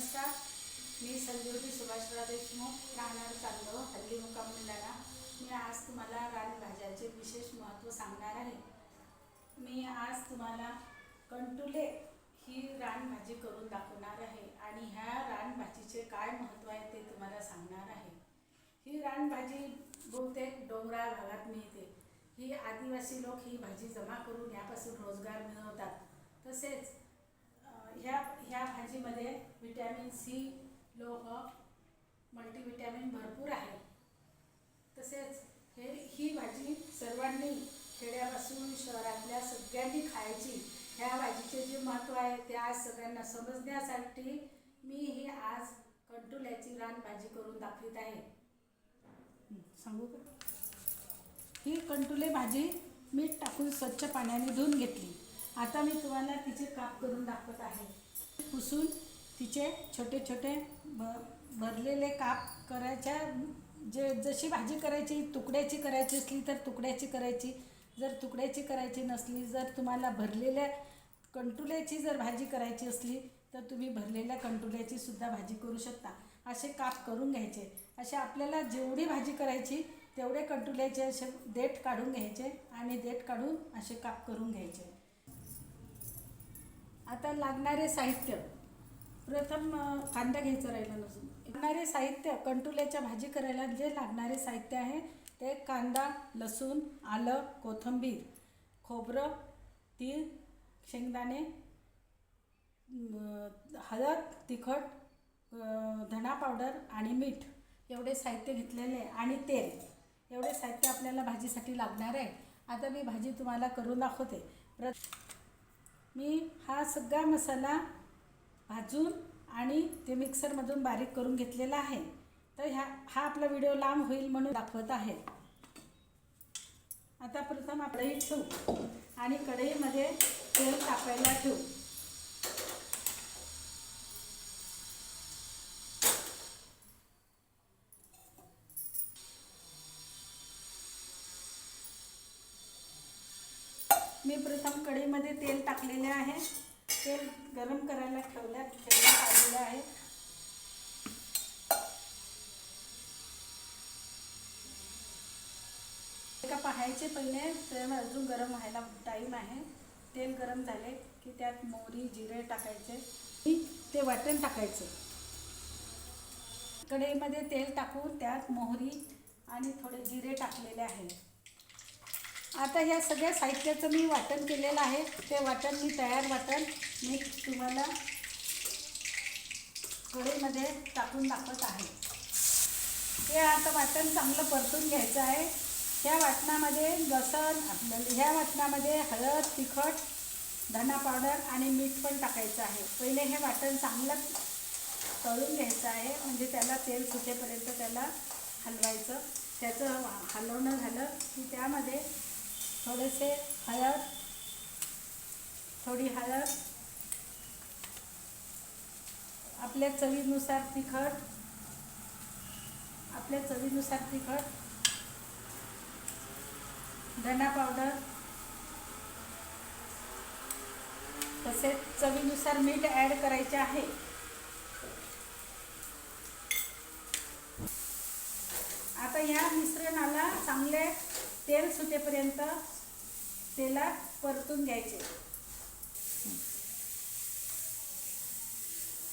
नमस्कार. मी संजीवनी सुभाषराव देशमुख, राहणार चांदोड, हल्ली मुक्काम बुलढाणा. मी आज तुम्हाला रानभाज्याचे विशेष महत्त्व सांगणार आहे. मी आज तुम्हाला कंटुले ही रानभाजी करून दाखवणार आहे आणि ह्या रानभाजीचे काय महत्त्व आहे ते तुम्हाला सांगणार आहे. ही रानभाजी बहुतेक डोंगराळ भागात मिळते. ही आदिवासी लोक ही भाजी जमा करून यापासून रोजगार मिळवतात. तसेच ह्या भाजीमध्ये विटॅमिन सी, लोह, मल्टीविटॅमिन भरपूर आहे. तसेच ही भाजी सर्वांनी खेड्यापासून शहरातल्या सगळ्यांनी खायची. ह्या भाजीचे जे महत्त्व आहे ते आज सगळ्यांना समजण्यासाठी मी ही आज कंटुल्याची रानभाजी करून दाखवित आहे. सांगू का? ही कंटुले भाजी मीठ टाकून स्वच्छ पाण्याने धुवून घेतली. आता मी तुम्हाला तिचे काप करून दाखवत आहे. पुसून तिचे छोटे छोटे भरलेले काप करायच्या. जशी भाजी करायची, तुकड्याची करायची असली तर तुकड्याची करायची. जर तुकड्याची करायची नसली, जर तुम्हाला भरलेल्या कंटुल्याची जर भाजी करायची असली तर तुम्ही भरलेल्या कंटुल्याची सुद्धा भाजी करू शकता. असे काप करून घ्यायचे. असे आपल्याला जेवढी भाजी करायची तेवढे कंटुल्याचे असे देठ काढून घ्यायचे आणि देठ काढून असे काप करून घ्यायचे. आता लागणारे साहित्य. प्रथम कांदा घ्यायचं राहिलं नसून. लागणारे साहित्य कंटुल्याच्या भाजी करायला जे लागणारे साहित्य आहे ते कांदा, लसूण, आलं, कोथिंबीर, खोबरं, तीळ, शेंगदाणे, हळद, तिखट, धना पावडर आणि मीठ एवढे साहित्य घेतलेले आणि तेल एवढे साहित्य आपल्याला भाजीसाठी लागणार आहे. आता मी भाजी तुम्हाला करून दाखवते. मी हा सगळा मसाला भाजून आणि ते मिक्सरमधून बारीक करून घेतलेला आहे. तर हा आपला व्हिडिओ लांब होईल म्हणून दाखवत आहे. आता प्रथम कढई ठेवू आणि कढईमध्ये तेल टाकायला ठेवू. मी प्रथम कढईमध्ये तेल टाकलेले आहे. तेल गरम करायला ठेवण्यात आलेलं आहे. एका पाहायचे पहिले तेल अजून गरम व्हायला टाईम आहे. तेल गरम झाले की त्यात मोहरी, जिरे टाकायचे. ते वाटण टाकायचं. कढईमध्ये तेल टाकून त्यात मोहरी आणि थोडे जिरे टाकलेले आहे. आता ह्या सगळ्या साहित्याचं मी वाटण केलेलं आहे. ते वाटण मी तयार वाटण मी तुम्हाला कढईमध्ये टाकून दाखवत आहे. हे आता वाटण चांगलं परतून घ्यायचं आहे. ह्या वाटणामध्ये लसूण, ह्या वाटणामध्ये हळद, तिखट, धना पावडर आणि मीठ पण टाकायचं आहे. पहिले हे वाटण चांगलं तळून घ्यायचं आहे. म्हणजे त्याला तेल सुटेपर्यंत त्याला हलवायचं. त्याचं हलवणं झालं की त्यामध्ये थोडी हळद, आपल्या चवीनुसार तिखट, धना पावडर, तसेच चवीनुसार मीठ ॲड करायचे आहे. आता ह्या मिश्रणाला चांगले तेल सुटेपर्यंत तेलात परतून घ्यायचे.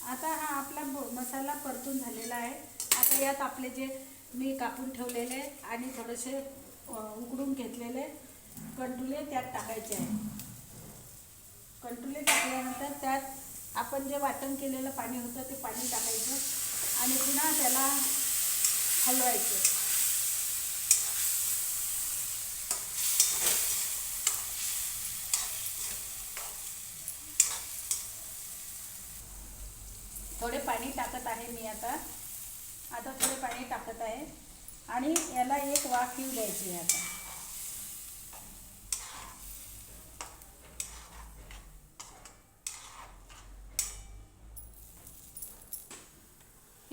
आता हा आपला मसाला परतून झालेला आहे. आता यात आपले जे मी कापून ठेवलेले आणि थोडेसे उकडून घेतलेले कंटुले त्यात टाकायचे आहे. कंटुले टाकल्यानंतर त्यात आपण जे वाटण केलेलं पाणी होतं ते पाणी टाकायचं आणि पुन्हा त्याला हलवायचं. थोडे पाणी टाकत आहे मी आता थोडे पाणी टाकत आहे आणि याला एक वाफ येऊ द्यायची आहे.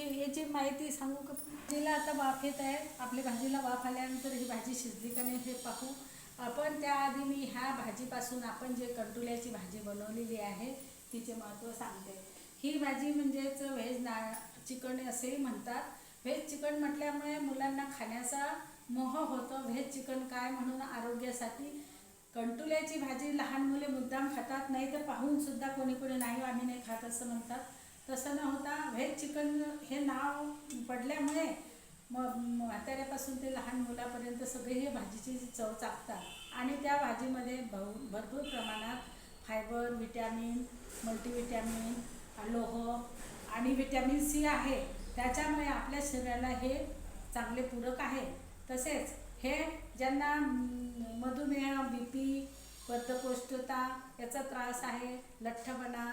आता याची माहिती सांगू का? भाजीला आता वाफ येत आहे. आपल्या भाजीला वाफ आल्यानंतर ही भाजी शिजली का नाही हे पाहू आपण. त्याआधी मी ह्या भाजीपासून आपण जे कंटुल्याची भाजी बनवलेली आहे तिचे महत्त्व सांगते. ही भाजी म्हणजेच व्हेज चिकन असेही म्हणतात. व्हेज चिकन म्हटल्यामुळे मुलांना खाण्याचा मोह होतो. व्हेज चिकन काय म्हणून आरोग्यासाठी. कंटुल्याची भाजी लहान मुले मुद्दाम खातात, नाही तर पाहूनसुद्धा कोणी कोणी नाही आम्ही नाही खात असं म्हणतात. तसं न होता व्हेज चिकन हे नाव पडल्यामुळे मग म्हाताऱ्यापासून ते लहान मुलापर्यंत सगळे हे भाजीची चव चाखतात आणि त्या भाजीमध्ये भरपूर प्रमाणात फायबर, विटॅमिन, मल्टीविटॅमिन, लोह आणि विटॅमिन सी आहे. त्याच्यामुळे आपल्या शरीराला हे चांगले पूरक आहे. तसेच हे ज्यांना मधुमेह, बी पी, बद्धकोष्ठता याचा त्रास आहे, लठ्ठपणा,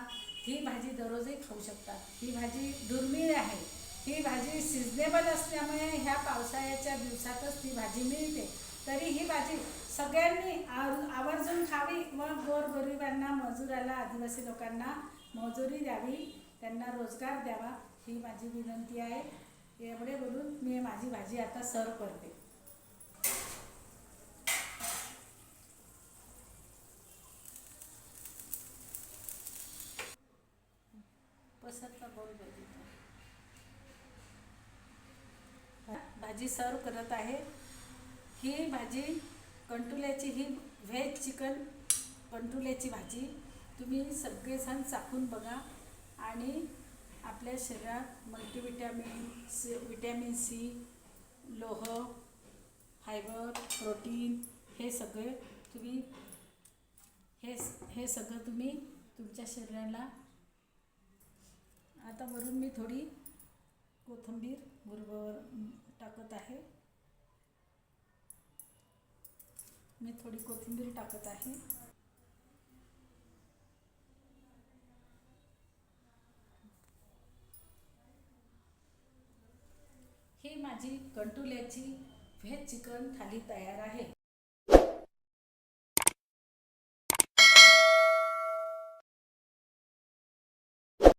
ही भाजी दररोजही खाऊ शकतात. ही भाजी दुर्मिळ आहे. ही भाजी सिजनेबल असल्यामुळे ह्या पावसाळ्याच्या दिवसातच ती भाजी मिळते. तरी ही भाजी सगळ्यांनी आवर्जून खावी व गोरगरिबांना, मजुराला, आदिवासी लोकांना मजुरी द्यावी, त्यांना रोजगार द्यावा, ही माझी विनंती आहे. एवढे बोलून मी माझी भाजी आता सर्व करते. पसरता बोल भाजी सर्व करत आहे. ही भाजी कंटुल्याची, ही व्हेज चिकन कंटुल्याची भाजी तुम्ही सगळेजण चाखून बघा आणि आपल्या शरीरात विटॅमिन सी, लोह, फायबर, प्रोटीन हे सगळे तुम्ही हे सगळं तुम्ही तुमच्या शरीराला. आता वरून मी थोडी कोथिंबीर बरोबर टाकत आहे. मी थोडी कोथिंबीर टाकत आहे. ही माझी कंटुल्याची व्हेज चिकन थाली तयार आहे.